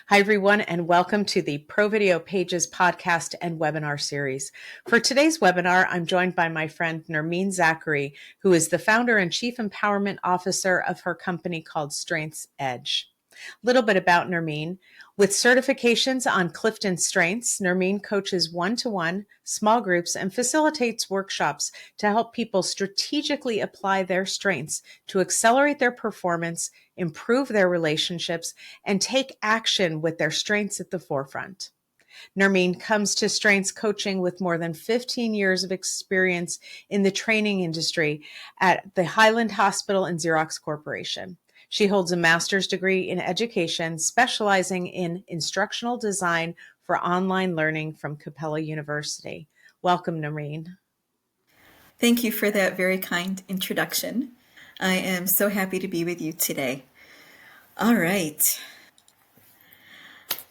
Hi, everyone, and welcome to the ProVideo Pages podcast and webinar series. For today's webinar, I'm joined by my friend Nermine Zakhary, who is the founder and chief empowerment officer of her company called StrengthsEdge. A little bit about Nermine. With certifications on CliftonStrengths, Nermine coaches one-to-one, small groups, and facilitates workshops to help people strategically apply their strengths to accelerate their performance, improve their relationships, and take action with their strengths at the forefront. Nermine comes to strengths coaching with more than 15 years of experience in the training industry at the Highland Hospital and Xerox Corporation. She holds a master's degree in education, specializing in instructional design for online learning from Capella University. Welcome, Nermine. Thank you for that very kind introduction. I am so happy to be with you today. All right.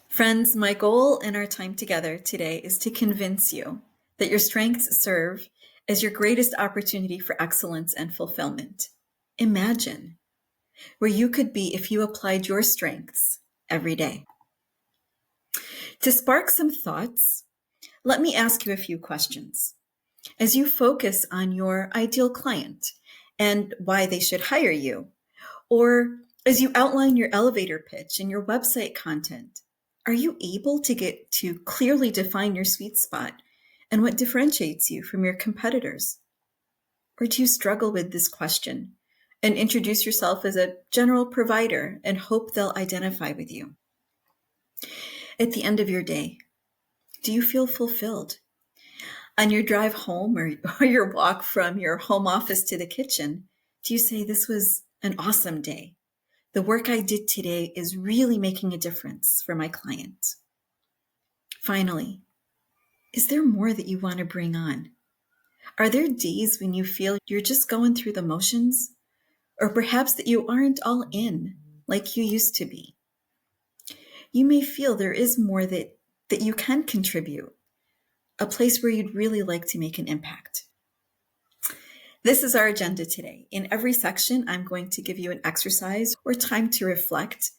Friends, my goal in our time together today is to convince you that your strengths serve as your greatest opportunity for excellence and fulfillment. Imagine where you could be if you applied your strengths every day. To spark some thoughts, let me ask you a few questions. As you focus on your ideal client and why they should hire you, or as you outline your elevator pitch and your website content, are you able to get to clearly define your sweet spot and what differentiates you from your competitors? Or do you struggle with this question and introduce yourself as a general provider and hope they'll identify with you? At the end of your day, do you feel fulfilled? On your drive home or your walk from your home office to the kitchen, do you say, this was an awesome day? The work I did today is really making a difference for my client. Finally, is there more that you want to bring on? Are there days when you feel you're just going through the motions? Or perhaps that you aren't all in like you used to be? You may feel there is more that you can contribute, a place where you'd really like to make an impact. This is our agenda today. In every section, I'm going to give you an exercise or time to reflect.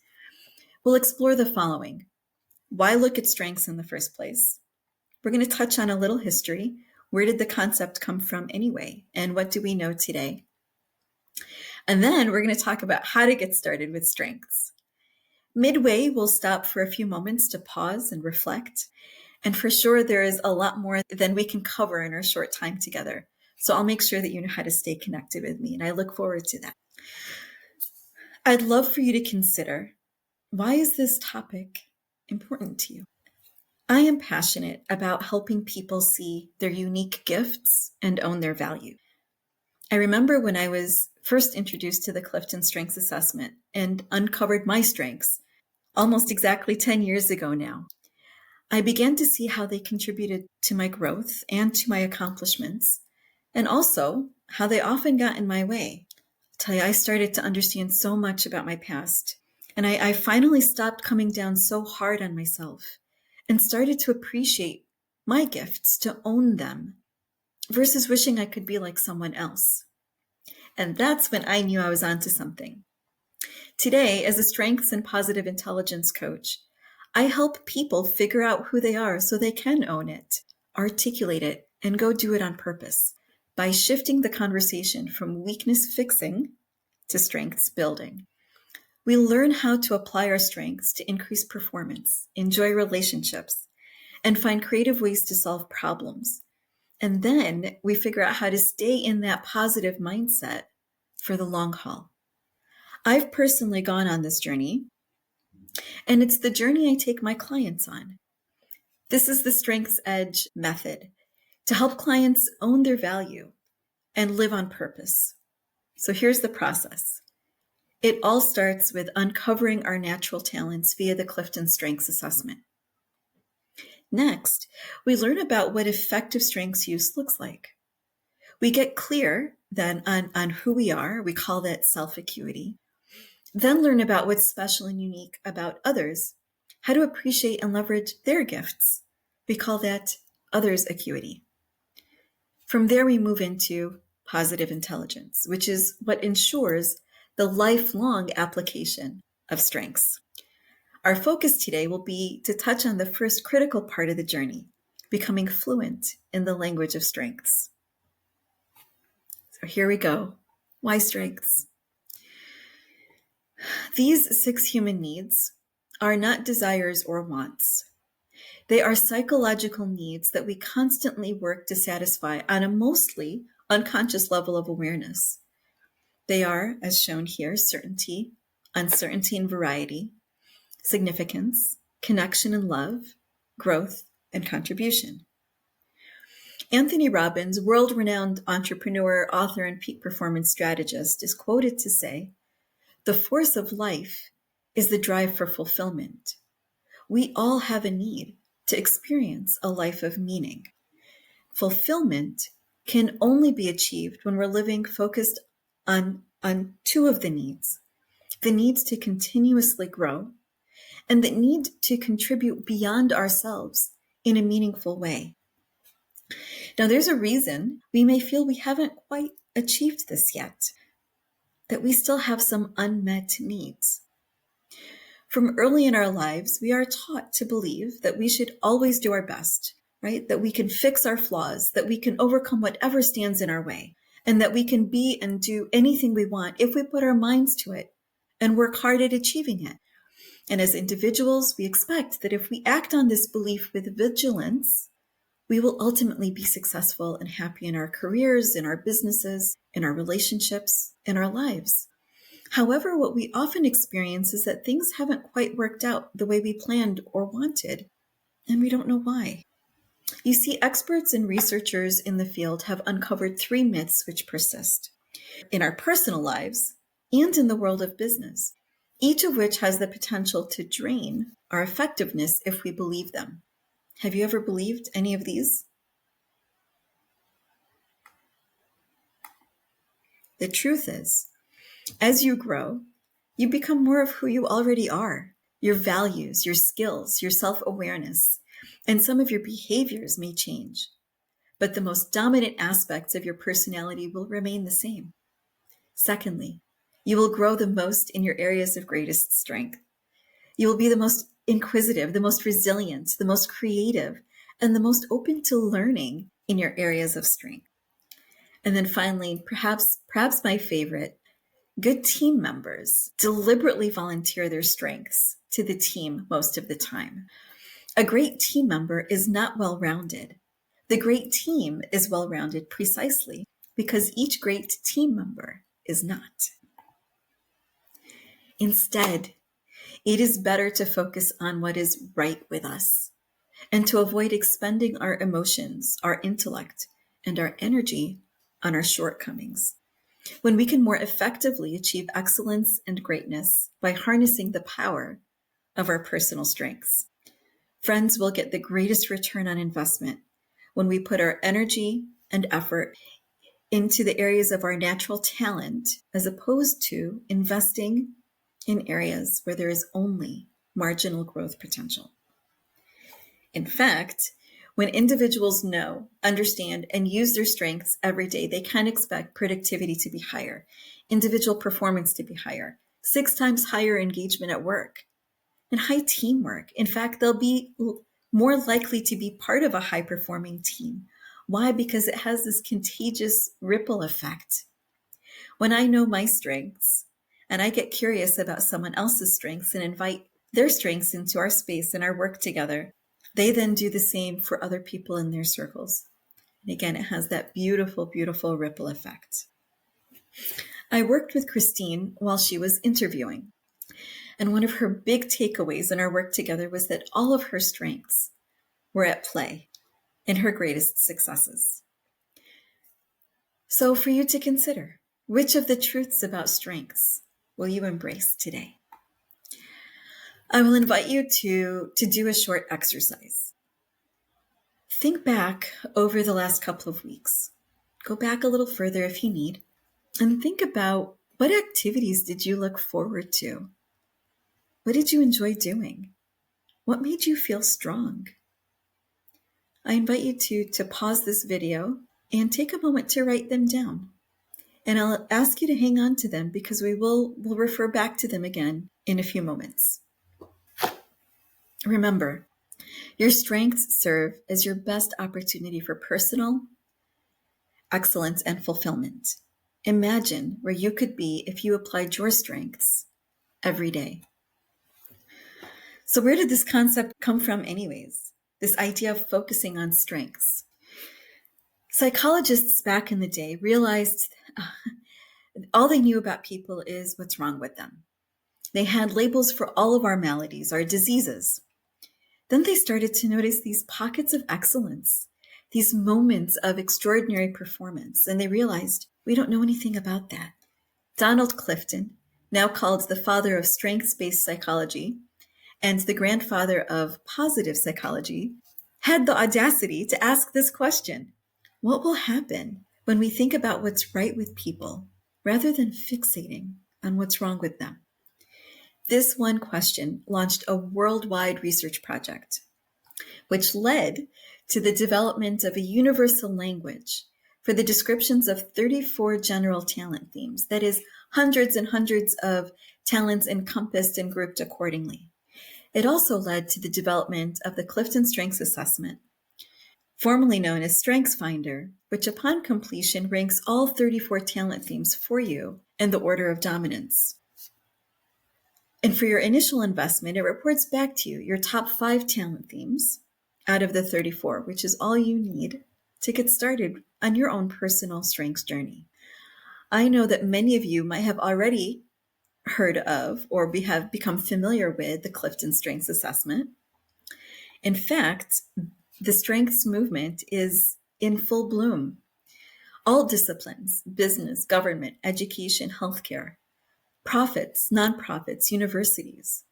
We'll explore the following. Why look at strengths in the first place? We're going to touch on a little history. Where did the concept come from anyway? And what do we know today? And then we're going to talk about how to get started with strengths. Midway, we'll stop for a few moments to pause and reflect. And for sure, there is a lot more than we can cover in our short time together. So I'll make sure that you know how to stay connected with me, and I look forward to that. I'd love for you to consider, why is this topic important to you? I am passionate about helping people see their unique gifts and own their value. I remember when I was first introduced to the CliftonStrengths Assessment and uncovered my strengths almost exactly 10 years ago now. I began to see how they contributed to my growth and to my accomplishments, and also how they often got in my way. I'll tell you, I started to understand so much about my past, and I finally stopped coming down so hard on myself and started to appreciate my gifts, to own them, versus wishing I could be like someone else. And that's when I knew I was onto something. Today, as a strengths and positive intelligence coach, I help people figure out who they are so they can own it, articulate it, and go do it on purpose by shifting the conversation from weakness fixing to strengths building. We learn how to apply our strengths to increase performance, enjoy relationships, and find creative ways to solve problems. And then we figure out how to stay in that positive mindset for the long haul. I've personally gone on this journey, and it's the journey I take my clients on. This is the StrengthsEdge method to help clients own their value and live on purpose. So here's the process. It all starts with uncovering our natural talents via the CliftonStrengths Assessment. Next, we learn about what effective strengths use looks like. We get clear then on who we are. We call that self-acuity. Then learn about what's special and unique about others, how to appreciate and leverage their gifts. We call that others' acuity. From there, we move into positive intelligence, which is what ensures the lifelong application of strengths. Our focus today will be to touch on the first critical part of the journey, becoming fluent in the language of strengths. So here we go. Why strengths? These 6 human needs are not desires or wants. They are psychological needs that we constantly work to satisfy on a mostly unconscious level of awareness. They are, as shown here, certainty, uncertainty and variety, significance, connection and love, growth, and contribution. Anthony Robbins, world-renowned entrepreneur, author, and peak performance strategist, is quoted to say, "The force of life is the drive for fulfillment. We all have a need to experience a life of meaning. Fulfillment can only be achieved when we're living focused on 2 of the needs to continuously grow and the need to contribute beyond ourselves in a meaningful way." Now, there's a reason we may feel we haven't quite achieved this yet, that we still have some unmet needs. From early in our lives, we are taught to believe that we should always do our best, right? That we can fix our flaws, that we can overcome whatever stands in our way, and that we can be and do anything we want if we put our minds to it and work hard at achieving it. And as individuals, we expect that if we act on this belief with vigilance, we will ultimately be successful and happy in our careers, in our businesses, in our relationships, in our lives. However, what we often experience is that things haven't quite worked out the way we planned or wanted, and we don't know why. You see, experts and researchers in the field have uncovered 3 myths which persist in our personal lives and in the world of business, each of which has the potential to drain our effectiveness if we believe them. Have you ever believed any of these? The truth is, as you grow, you become more of who you already are. Your values, your skills, your self-awareness, and some of your behaviors may change, but the most dominant aspects of your personality will remain the same. Secondly, you will grow the most in your areas of greatest strength. You will be the most inquisitive, the most resilient, the most creative, and the most open to learning in your areas of strength. And then finally, perhaps my favorite, good team members deliberately volunteer their strengths to the team most of the time. A great team member is not well-rounded. The great team is well-rounded precisely because each great team member is not. Instead, it is better to focus on what is right with us and to avoid expending our emotions, our intellect, and our energy on our shortcomings, when we can more effectively achieve excellence and greatness by harnessing the power of our personal strengths. Friends, will get the greatest return on investment when we put our energy and effort into the areas of our natural talent, as opposed to investing in areas where there is only marginal growth potential. In fact, when individuals know, understand, and use their strengths every day, they can expect productivity to be higher, individual performance to be higher, 6 times higher engagement at work, and high teamwork. In fact, they'll be more likely to be part of a high-performing team. Why? Because it has this contagious ripple effect. When I know my strengths, and I get curious about someone else's strengths and invite their strengths into our space and our work together, they then do the same for other people in their circles. And again, it has that beautiful, beautiful ripple effect. I worked with Christine while she was interviewing, and one of her big takeaways in our work together was that all of her strengths were at play in her greatest successes. So for you to consider, which of the truths about strengths will you embrace today? I will invite you to do a short exercise. Think back over the last couple of weeks. Go back a little further if you need, and think about what activities did you look forward to? What did you enjoy doing? What made you feel strong? I invite you to pause this video and take a moment to write them down. And I'll ask you to hang on to them because we'll refer back to them again in a few moments. Remember, your strengths serve as your best opportunity for personal excellence and fulfillment. Imagine where you could be if you applied your strengths every day. So where did this concept come from anyways? This idea of focusing on strengths. Psychologists back in the day realized all they knew about people is what's wrong with them. They had labels for all of our maladies, our diseases. Then they started to notice these pockets of excellence, these moments of extraordinary performance, and they realized we don't know anything about that. Donald Clifton, now called the father of strengths-based psychology and the grandfather of positive psychology, had the audacity to ask this question: what will happen when we think about what's right with people rather than fixating on what's wrong with them? This one question launched a worldwide research project, which led to the development of a universal language for the descriptions of 34 general talent themes, that is, hundreds and hundreds of talents encompassed and grouped accordingly. It also led to the development of the CliftonStrengths Assessment, formerly known as StrengthsFinder, which upon completion ranks all 34 talent themes for you in the order of dominance. And for your initial investment, it reports back to you your top 5 talent themes out of the 34, which is all you need to get started on your own personal strengths journey. I know that many of you might have already heard of or have become familiar with the CliftonStrengths Assessment. In fact, the strengths movement is in full bloom. All disciplines, business, government, education, healthcare, profits, nonprofits, universities,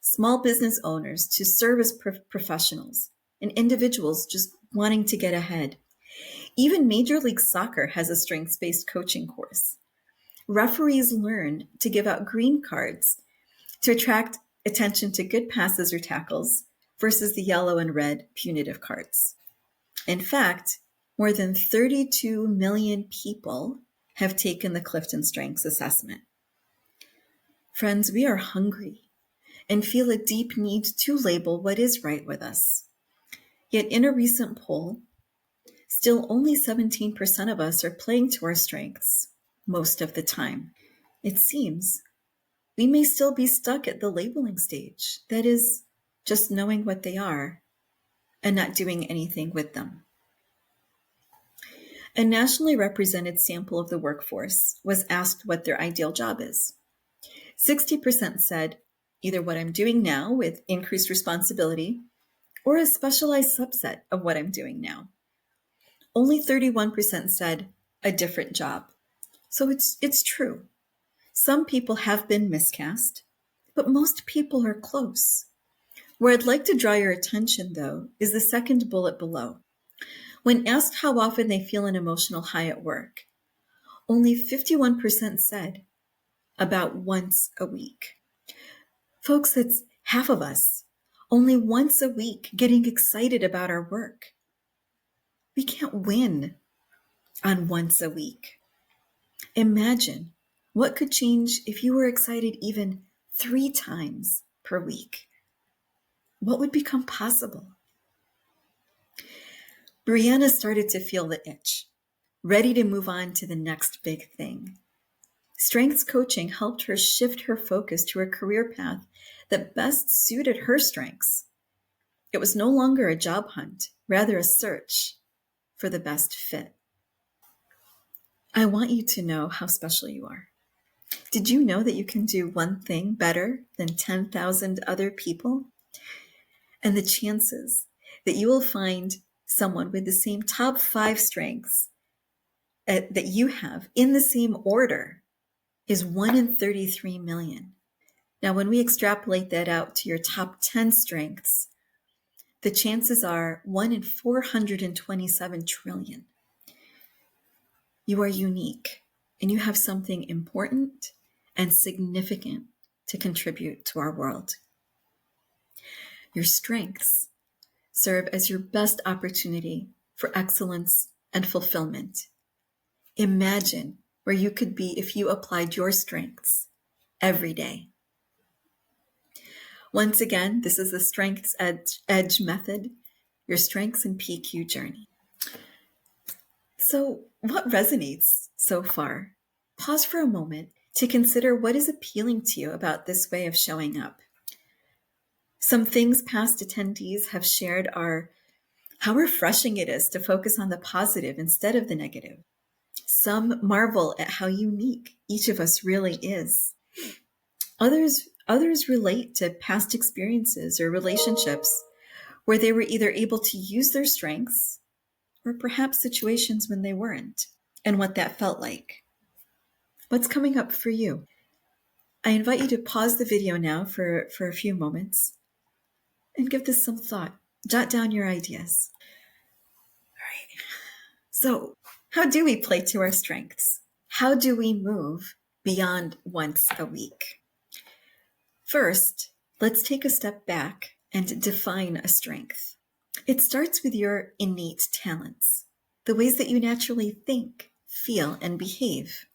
small business owners to service professionals, and individuals just wanting to get ahead. Even Major League Soccer has a strengths-based coaching course. Referees learn to give out green cards to attract attention to good passes or tackles versus the yellow and red punitive cards. In fact, more than 32 million people have taken the CliftonStrengths Assessment. Friends, we are hungry and feel a deep need to label what is right with us. Yet in a recent poll, still only 17% of us are playing to our strengths most of the time. It seems we may still be stuck at the labeling stage, that is, just knowing what they are and not doing anything with them. A nationally represented sample of the workforce was asked what their ideal job is. 60% said either what I'm doing now with increased responsibility or a specialized subset of what I'm doing now. Only 31% said a different job. So it's true. Some people have been miscast, but most people are close. Where I'd like to draw your attention, though, is the second bullet below. When asked how often they feel an emotional high at work, only 51% said about once a week. Folks, that's half of us, only once a week getting excited about our work. We can't win on once a week. Imagine what could change if you were excited even 3 times per week. What would become possible? Brianna started to feel the itch, ready to move on to the next big thing. Strengths coaching helped her shift her focus to a career path that best suited her strengths. It was no longer a job hunt, rather a search for the best fit. I want you to know how special you are. Did you know that you can do one thing better than 10,000 other people? And the chances that you will find someone with the same top 5 strengths that you have in the same order is 1 in 33 million. Now, when we extrapolate that out to your top 10 strengths, the chances are 1 in 427 trillion. You are unique, and you have something important and significant to contribute to our world. Your strengths serve as your best opportunity for excellence and fulfillment. Imagine where you could be if you applied your strengths every day. Once again, this is the StrengthsEdge method, your strengths and PQ journey. So what resonates so far? Pause for a moment to consider what is appealing to you about this way of showing up. Some things past attendees have shared are how refreshing it is to focus on the positive instead of the negative. Some marvel at how unique each of us really is. Others relate to past experiences or relationships where they were either able to use their strengths or perhaps situations when they weren't, and what that felt like. What's coming up for you? I invite you to pause the video now for a few moments and give this some thought. Jot down your ideas. All right. So, how do we play to our strengths? How do we move beyond once a week? First, let's take a step back and define a strength. It starts with your innate talents, the ways that you naturally think, feel, and behave.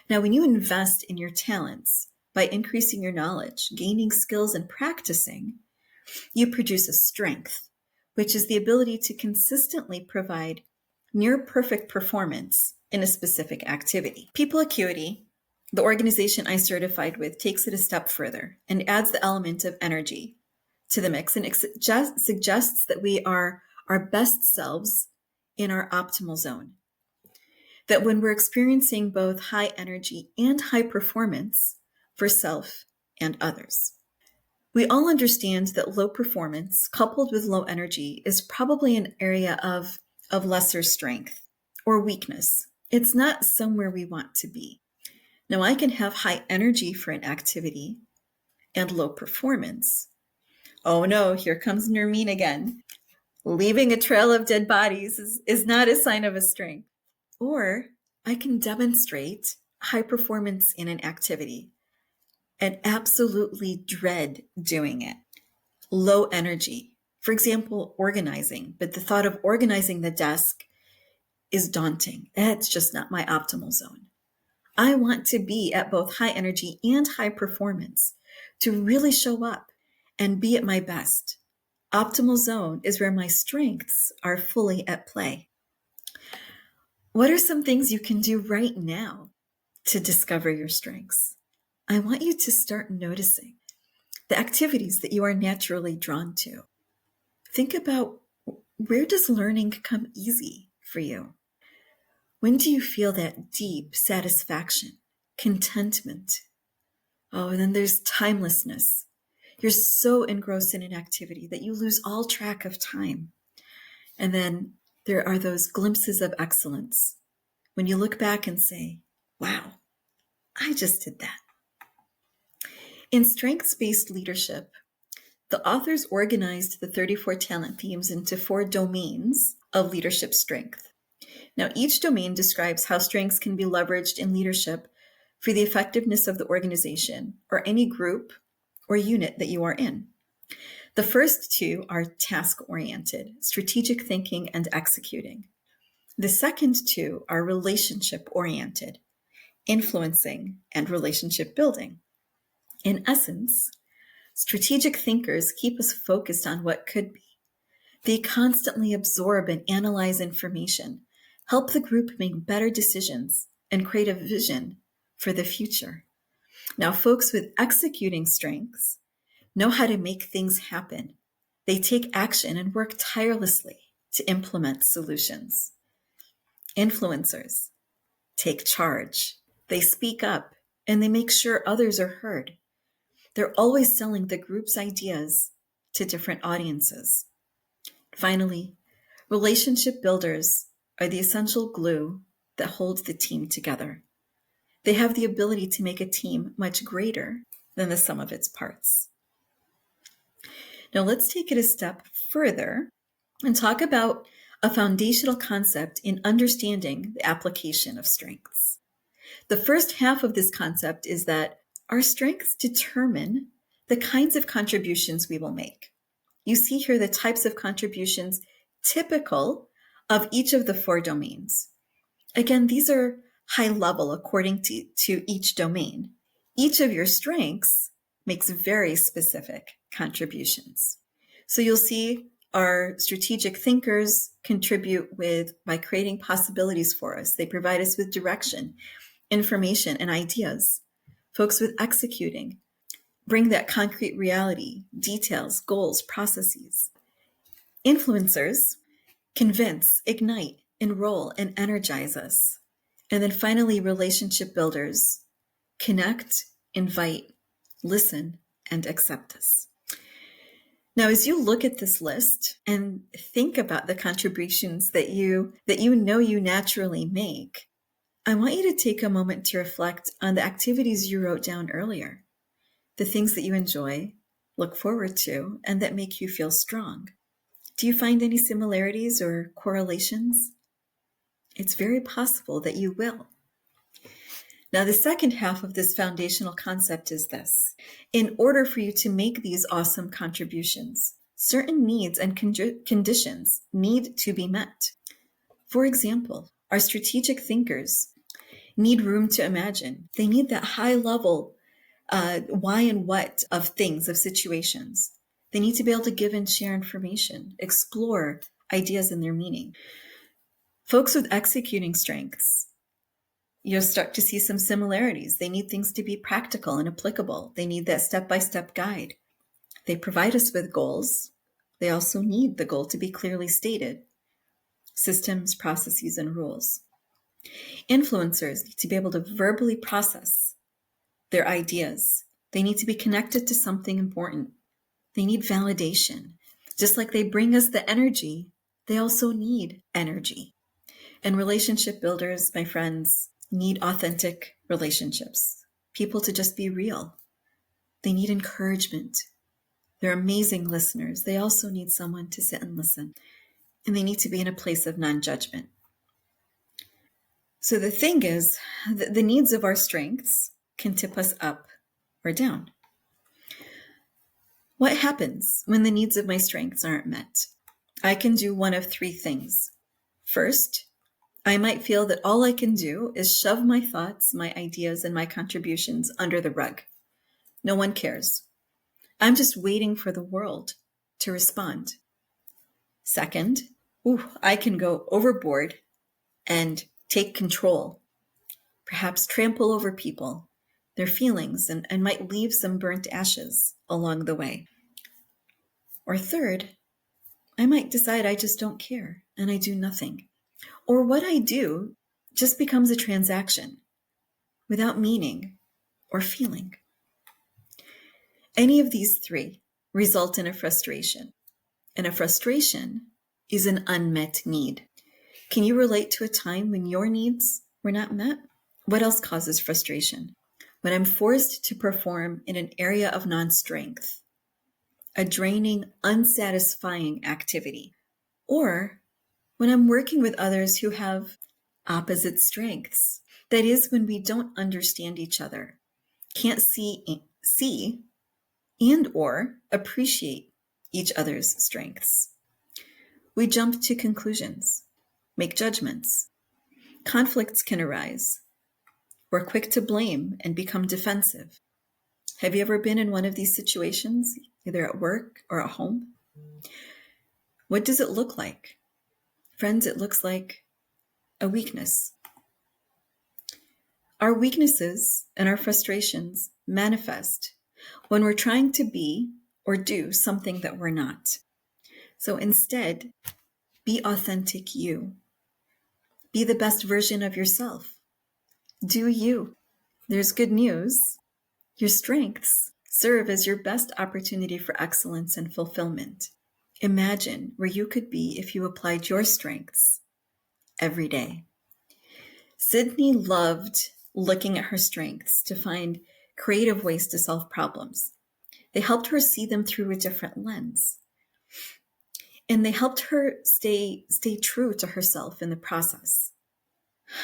Now, when you invest in your talents by increasing your knowledge, gaining skills, and practicing, you produce a strength, which is the ability to consistently provide near perfect performance in a specific activity. People Acuity, the organization I certified with, takes it a step further and adds the element of energy to the mix, and it suggests that we are our best selves in our optimal zone. That when we're experiencing both high energy and high performance for self and others. We all understand that low performance coupled with low energy is probably an area of lesser strength or weakness. It's not somewhere we want to be. Now, I can have high energy for an activity and low performance. Oh no, here comes Nermine again. Leaving a trail of dead bodies is not a sign of a strength. Or I can demonstrate high performance in an activity and absolutely dread doing it. Low energy. For example, organizing, but the thought of organizing the desk is daunting. It's just not my optimal zone. I want to be at both high energy and high performance to really show up and be at my best. Optimal zone is where my strengths are fully at play. What are some things you can do right now to discover your strengths? I want you to start noticing the activities that you are naturally drawn to. Think about, where does learning come easy for you? When do you feel that deep satisfaction, contentment? Oh, and then there's timelessness. You're so engrossed in an activity that you lose all track of time. And then there are those glimpses of excellence when you look back and say, wow, I just did that. In strengths-based leadership, the authors organized the 34 talent themes into 4 domains of leadership strength. Now, each domain describes how strengths can be leveraged in leadership for the effectiveness of the organization or any group or unit that you are in. The first 2 are task-oriented, strategic thinking and executing. The second 2 are relationship-oriented, influencing and relationship building. In essence, strategic thinkers keep us focused on what could be. They constantly absorb and analyze information, help the group make better decisions, and create a vision for the future. Now, folks with executing strengths know how to make things happen. They take action and work tirelessly to implement solutions. Influencers take charge. They speak up and they make sure others are heard. They're always selling the group's ideas to different audiences. Finally, relationship builders are the essential glue that holds the team together. They have the ability to make a team much greater than the sum of its parts. Now let's take it a step further and talk about a foundational concept in understanding the application of strengths. The first half of this concept is that our strengths determine the kinds of contributions we will make. You see here the types of contributions typical of each of the 4 domains. Again, these are high level according to each domain. Each of your strengths makes very specific contributions. So you'll see our strategic thinkers contribute by creating possibilities for us. They provide us with direction, information, and ideas. Folks with executing bring that concrete reality, details, goals, processes. Influencers convince, ignite, enroll, and energize us. And then finally, relationship builders connect, invite, listen, and accept us. Now, as you look at this list and think about the contributions that you know you naturally make, I want you to take a moment to reflect on the activities you wrote down earlier, the things that you enjoy, look forward to, and that make you feel strong. Do you find any similarities or correlations? It's very possible that you will. Now, the second half of this foundational concept is this. In order for you to make these awesome contributions, certain needs and conditions need to be met. For example, our strategic thinkers need room to imagine. They need that high level why and what of things, of situations. They need to be able to give and share information, explore ideas and their meaning. Folks with executing strengths, you'll start to see some similarities. They need things to be practical and applicable. They need that step-by-step guide. They provide us with goals. They also need the goal to be clearly stated. Systems, processes, and rules. Influencers need to be able to verbally process their ideas. They need to be connected to something important. They need validation. Just like they bring us the energy, they also need energy. And relationship builders, my friends, need authentic relationships, people to just be real. They need encouragement. They're amazing listeners. They also need someone to sit and listen. And they need to be in a place of non-judgment. So the thing is, the needs of our strengths can tip us up or down. What happens when the needs of my strengths aren't met? I can do one of three things. First, I might feel that all I can do is shove my thoughts, my ideas, and my contributions under the rug. No one cares. I'm just waiting for the world to respond. Second, I can go overboard and take control, perhaps trample over people, their feelings, and might leave some burnt ashes along the way. Or third, I might decide I just don't care and I do nothing. Or what I do just becomes a transaction without meaning or feeling. Any of these three result in a frustration. And a frustration is an unmet need. Can you relate to a time when your needs were not met? What else causes frustration? When I'm forced to perform in an area of non-strength, a draining, unsatisfying activity, or when I'm working with others who have opposite strengths. That is, when we don't understand each other, can't see and or appreciate each other's strengths. We jump to conclusions, make judgments. Conflicts can arise. We're quick to blame and become defensive. Have you ever been in one of these situations, either at work or at home? What does it look like? Friends, it looks like a weakness. Our weaknesses and our frustrations manifest when we're trying to be or do something that we're not. So instead, be authentic you. Be the best version of yourself. Do you. There's good news. Your strengths serve as your best opportunity for excellence and fulfillment. Imagine where you could be if you applied your strengths every day. Sydney loved looking at her strengths to find creative ways to solve problems. They helped her see them through a different lens. And they helped her stay true to herself in the process.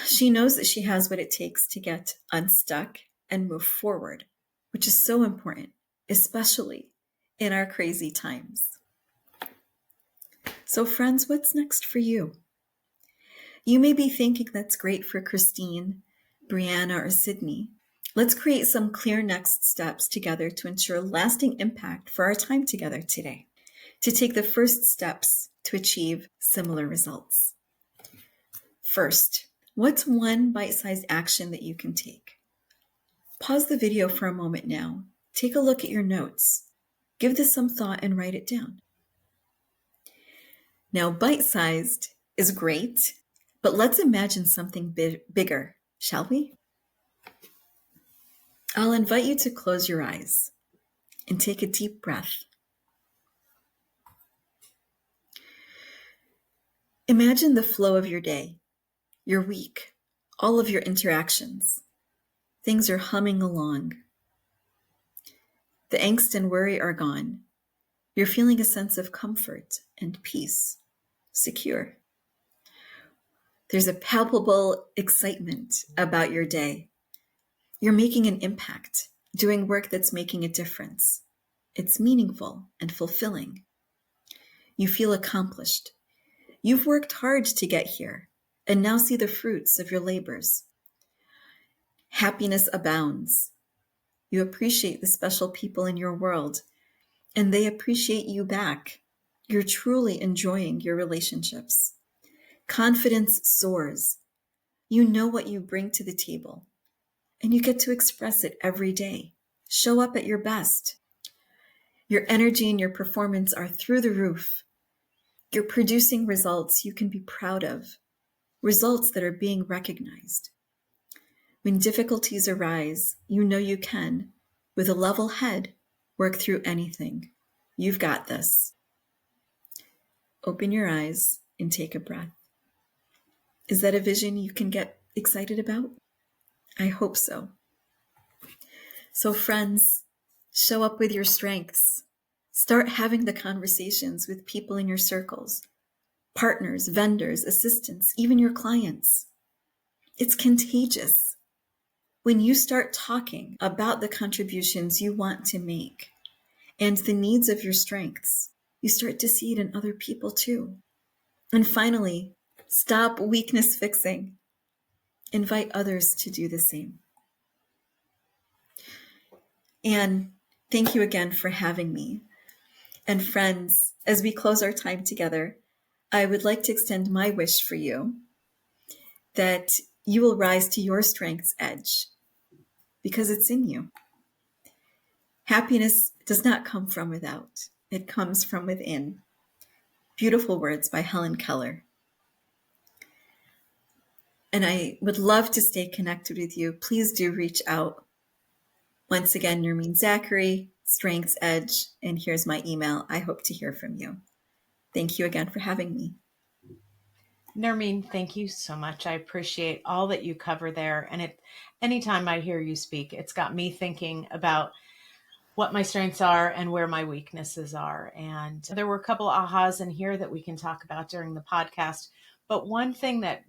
She knows that she has what it takes to get unstuck and move forward, which is so important, especially in our crazy times. So friends, what's next for you? You may be thinking that's great for Christine, Brianna, or Sydney, Let's create some clear next steps together to ensure lasting impact for our time together today, to take the first steps to achieve similar results. First, what's one bite-sized action that you can take? Pause the video for a moment now. Take a look at your notes. Give this some thought and write it down. Now, bite-sized is great, but let's imagine something bigger, shall we? I'll invite you to close your eyes and take a deep breath. Imagine the flow of your day, your week, all of your interactions. Things are humming along. The angst and worry are gone. You're feeling a sense of comfort and peace, secure. There's a palpable excitement about your day. You're making an impact, doing work that's making a difference. It's meaningful and fulfilling. You feel accomplished. You've worked hard to get here and now see the fruits of your labors. Happiness abounds. You appreciate the special people in your world, and they appreciate you back. You're truly enjoying your relationships. Confidence soars. You know what you bring to the table, and you get to express it every day. Show up at your best. Your energy and your performance are through the roof. You're producing results you can be proud of, results that are being recognized. When difficulties arise, you know you can, with a level head, work through anything. You've got this. Open your eyes and take a breath. Is that a vision you can get excited about? I hope so. So friends, show up with your strengths. Start having the conversations with people in your circles, partners, vendors, assistants, even your clients. It's contagious. When you start talking about the contributions you want to make and the needs of your strengths, you start to see it in other people too. And finally, stop weakness fixing. Invite others to do the same. And thank you again for having me. And friends, as we close our time together, I would like to extend my wish for you that you will rise to your strength's edge because it's in you. Happiness does not come from without. It comes from within. Beautiful words by Helen Keller. And I would love to stay connected with you. Please do reach out. Once again, Nermine Zakhary, StrengthsEdge, and here's my email. I hope to hear from you. Thank you again for having me. Nermine, thank you so much. I appreciate all that you cover there. And anytime I hear you speak, it's got me thinking about what my strengths are and where my weaknesses are. And there were a couple ahas in here that we can talk about during the podcast. But one thing that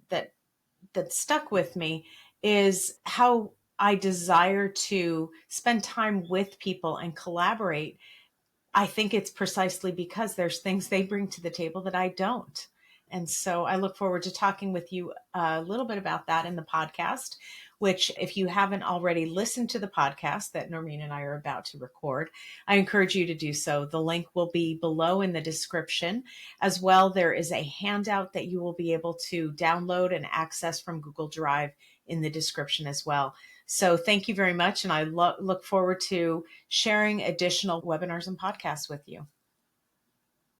stuck with me is how I desire to spend time with people and collaborate. I think it's precisely because there's things they bring to the table that I don't. And so I look forward to talking with you a little bit about that in the podcast, which if you haven't already listened to the podcast that Nermine and I are about to record, I encourage you to do so. The link will be below in the description. As well, there is a handout that you will be able to download and access from Google Drive in the description as well. So thank you very much. And I look forward to sharing additional webinars and podcasts with you.